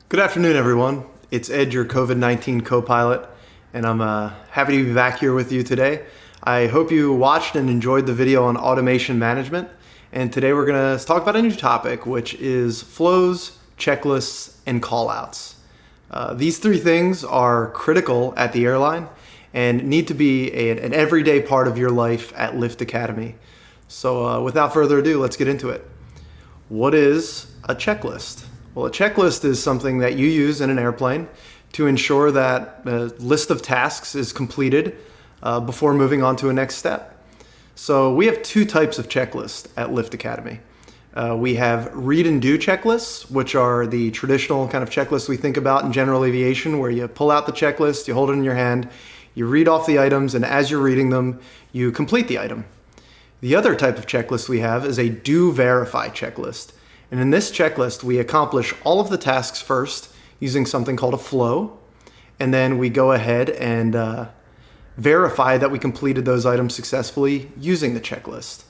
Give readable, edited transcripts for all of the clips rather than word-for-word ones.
Good afternoon, everyone. It's Ed, your COVID-19 co-pilot, and I'm happy to be back here with you today. I hope you watched and enjoyed the video on automation management, and today we're going to talk about a new topic, which is flows, checklists, and callouts. These three things are critical at the airline and need to be an everyday part of your life at Lift Academy. So without further ado, let's get into it. What is a checklist? Well, a checklist is something that you use in an airplane to ensure that a list of tasks is completed before moving on to a next step. So we have two types of checklists at Lift Academy. We have read and do checklists, which are the traditional kind of checklists we think about in general aviation, where you pull out the checklist, you hold it in your hand, you read off the items, and as you're reading them, you complete the item. The other type of checklist we have is a do verify checklist. And in this checklist, we accomplish all of the tasks first using something called a flow. And then we go ahead and verify that we completed those items successfully using the checklist.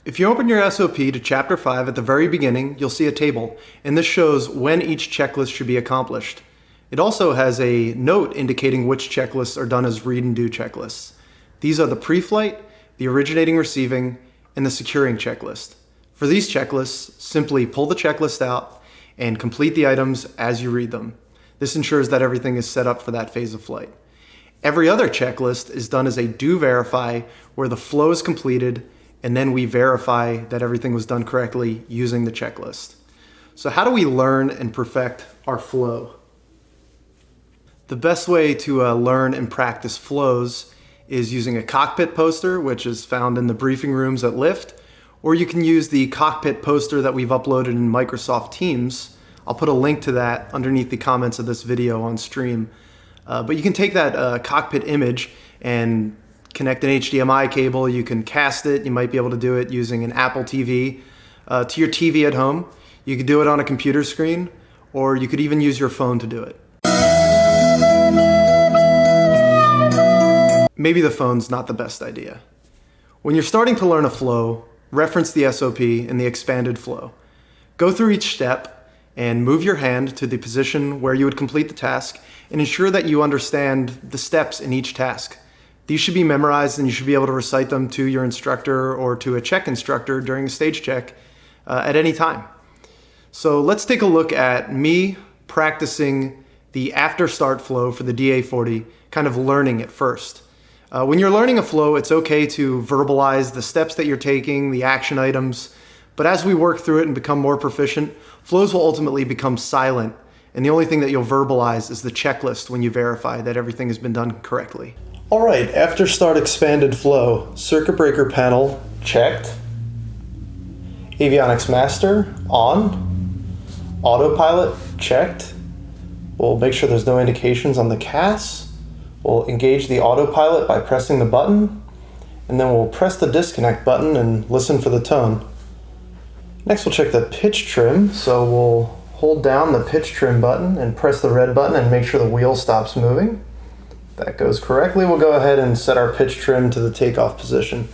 If you open your SOP to Chapter 5 at the very beginning, you'll see a table, and this shows when each checklist should be accomplished. It also has a note indicating which checklists are done as read and do checklists. These are the pre-flight, the originating receiving, and the securing checklist. For these checklists, simply pull the checklist out and complete the items as you read them. This ensures that everything is set up for that phase of flight. Every other checklist is done as a do verify, where the flow is completed and then we verify that everything was done correctly using the checklist. So how do we learn and perfect our flow? The best way to learn and practice flows is using a cockpit poster, which is found in the briefing rooms at Lyft, or you can use the cockpit poster that we've uploaded in Microsoft Teams. I'll put a link to that underneath the comments of this video on stream. But you can take that cockpit image and connect an HDMI cable. You can cast it. You might be able to do it using an Apple TV to your TV at home. You could do it on a computer screen, or you could even use your phone to do it. Maybe the phone's not the best idea. When you're starting to learn a flow, reference the SOP and the expanded flow. Go through each step and move your hand to the position where you would complete the task and ensure that you understand the steps in each task. These should be memorized and you should be able to recite them to your instructor or to a check instructor during a stage check at any time. So let's take a look at me practicing the after start flow for the DA40, kind of learning it first. When you're learning a flow, it's okay to verbalize the steps that you're taking, the action items, but as we work through it and become more proficient, flows will ultimately become silent, and the only thing that you'll verbalize is the checklist when you verify that everything has been done correctly. All right, after start expanded flow, circuit breaker panel checked, avionics master on, autopilot checked. We'll make sure there's no indications on the CAS. We'll engage the autopilot by pressing the button, and then we'll press the disconnect button and listen for the tone. Next we'll check the pitch trim, so we'll hold down the pitch trim button and press the red button and make sure the wheel stops moving. If that goes correctly, we'll go ahead and set our pitch trim to the takeoff position.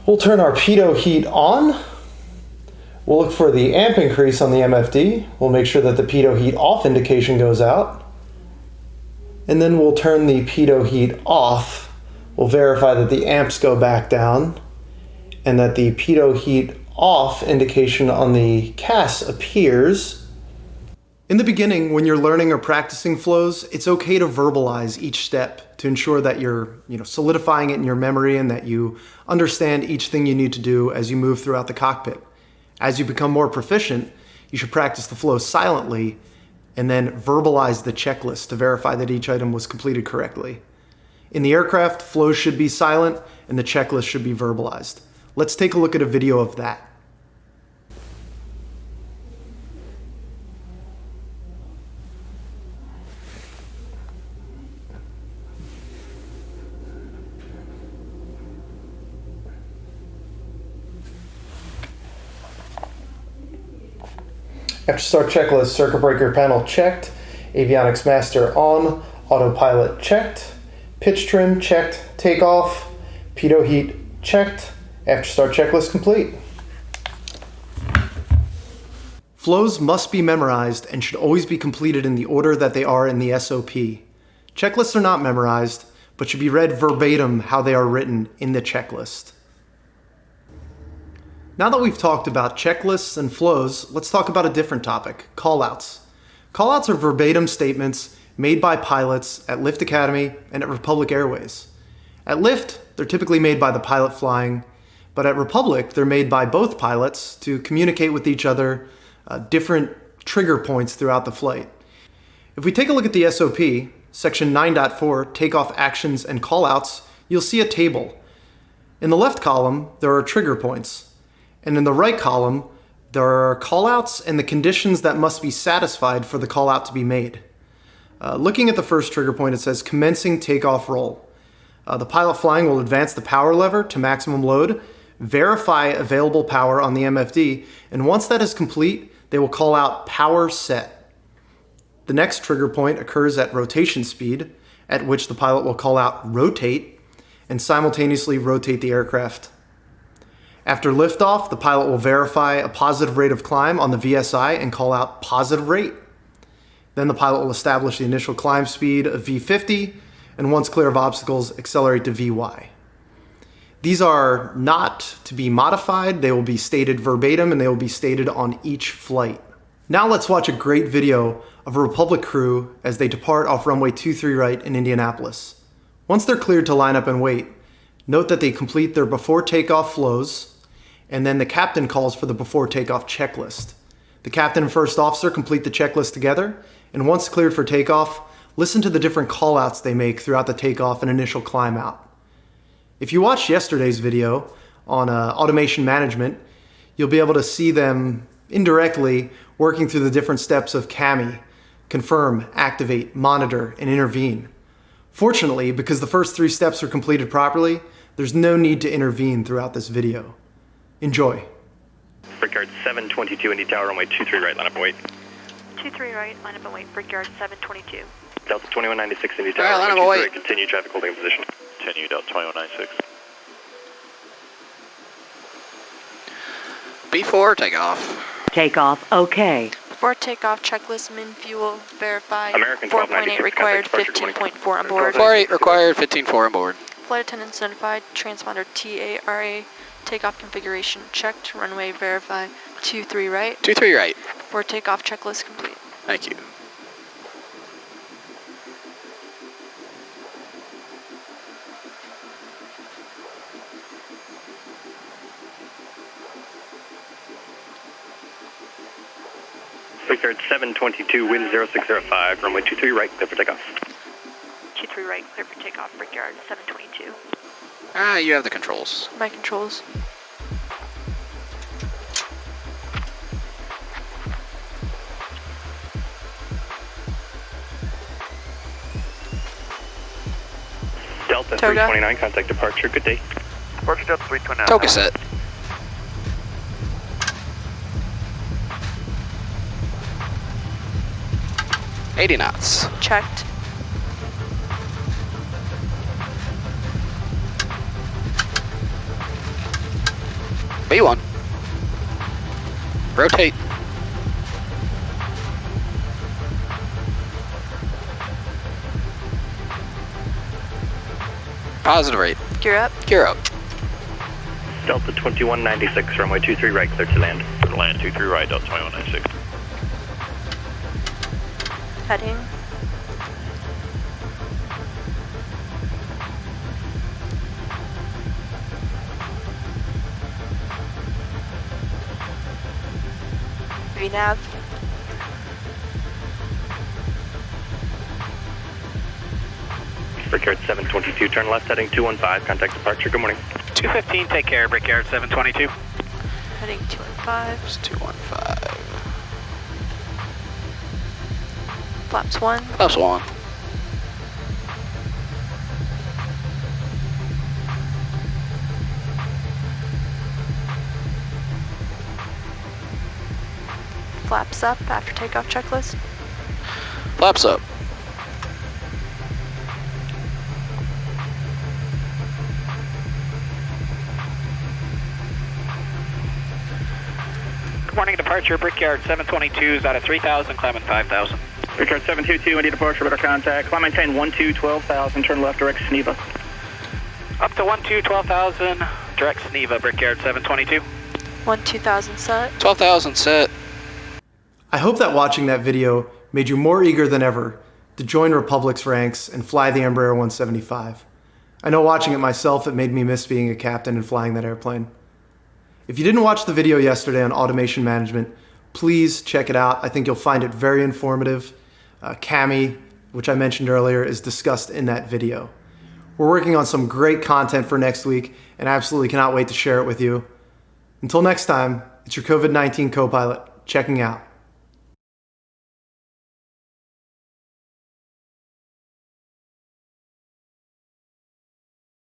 We'll turn our pitot heat on. We'll look for the amp increase on the MFD. We'll make sure that the pitot heat off indication goes out. And then we'll turn the pitot heat off. We'll verify that the amps go back down and that the pitot heat off indication on the CAS appears. In the beginning, when you're learning or practicing flows, it's okay to verbalize each step to ensure that you're solidifying it in your memory and that you understand each thing you need to do as you move throughout the cockpit. As you become more proficient, you should practice the flow silently and then verbalize the checklist to verify that each item was completed correctly. In the aircraft, flows should be silent and the checklist should be verbalized. Let's take a look at a video of that. After start checklist, circuit breaker panel checked, avionics master on, autopilot checked, pitch trim checked, takeoff, pitot heat checked, after start checklist complete. Flows must be memorized and should always be completed in the order that they are in the SOP. Checklists are not memorized, but should be read verbatim how they are written in the checklist. Now that we've talked about checklists and flows, let's talk about a different topic, callouts. Callouts are verbatim statements made by pilots at Lift Academy and at Republic Airways. At Lift, they're typically made by the pilot flying, but at Republic, they're made by both pilots to communicate with each other different trigger points throughout the flight. If we take a look at the SOP, section 9.4, takeoff actions and callouts, you'll see a table. In the left column, there are trigger points, and in the right column, there are callouts and the conditions that must be satisfied for the callout to be made. Looking at the first trigger point, it says commencing takeoff roll. The pilot flying will advance the power lever to maximum load, verify available power on the MFD, and once that is complete, they will call out power set. The next trigger point occurs at rotation speed, at which the pilot will call out rotate and simultaneously rotate the aircraft. After liftoff, the pilot will verify a positive rate of climb on the VSI and call out positive rate. Then the pilot will establish the initial climb speed of V50, and once clear of obstacles, accelerate to VY. These are not to be modified, they will be stated verbatim and they will be stated on each flight. Now let's watch a great video of a Republic crew as they depart off runway 23 right in Indianapolis. Once they're cleared to line up and wait, note that they complete their before takeoff flows, and then the captain calls for the before takeoff checklist. The captain and first officer complete the checklist together, and once cleared for takeoff, listen to the different callouts they make throughout the takeoff and initial climb out. If you watched yesterday's video on automation management, you'll be able to see them indirectly working through the different steps of CAMI, confirm, activate, monitor, and intervene. Fortunately, because the first 3 steps are completed properly, there's no need to intervene throughout this video. Enjoy. Brickyard 722, Indy Tower, runway 23 right, line up and wait. 23 right, line up and wait, Brickyard 722. Delta 2196, Indy Tower, All right, line up and runway wait. 23 right, continue traffic holding in position. Continue, Delta 2196. Before takeoff. Takeoff, okay. Before takeoff, checklist, min fuel, verify. American 4.8 1296, required, contact departure 15.4 on board. 48 required, 15.4 on board. Flight attendants notified, transponder TARA, takeoff configuration checked, runway verify, 23 right. 23 right. Before takeoff, checklist complete. Thank you. Brickyard 722, wind 0605, runway 23 right, clear for takeoff. 23 right, clear for takeoff, Brickyard 722. You have the controls. My controls. Delta Toga. 329, contact departure, good day. Departure Delta 329. Toga set. $80 knots. Checked. B1. Rotate. Positive rate. Gear up. Gear up. Delta 2196, runway 23 right, clear to land. Clear to land 23 right, Delta 2196. Heading. VNAV. Brickyard 722, turn left heading 215, contact departure, good morning. 215, take care, Brickyard 722. Heading 215. It's 215. Flaps 1. Plus 1. Flaps up after takeoff checklist. Flaps up. Good morning, departure, Brickyard 722 is out of 3,000, climbing 5,000. Brickyard 722, Indy departure, radar contact. Climb maintain 12,000, turn left, direct Sneva. Up to 12,000, direct Sneva, Brickyard 722. 2000 set. 12,000 set. I hope that watching that video made you more eager than ever to join Republic's ranks and fly the Embraer 175. I know watching it myself, it made me miss being a captain and flying that airplane. If you didn't watch the video yesterday on automation management, please check it out. I think you'll find it very informative. Cami, which I mentioned earlier, is discussed in that video. We're working on some great content for next week and I absolutely cannot wait to share it with you. Until next time, it's your COVID-19 co-pilot checking out.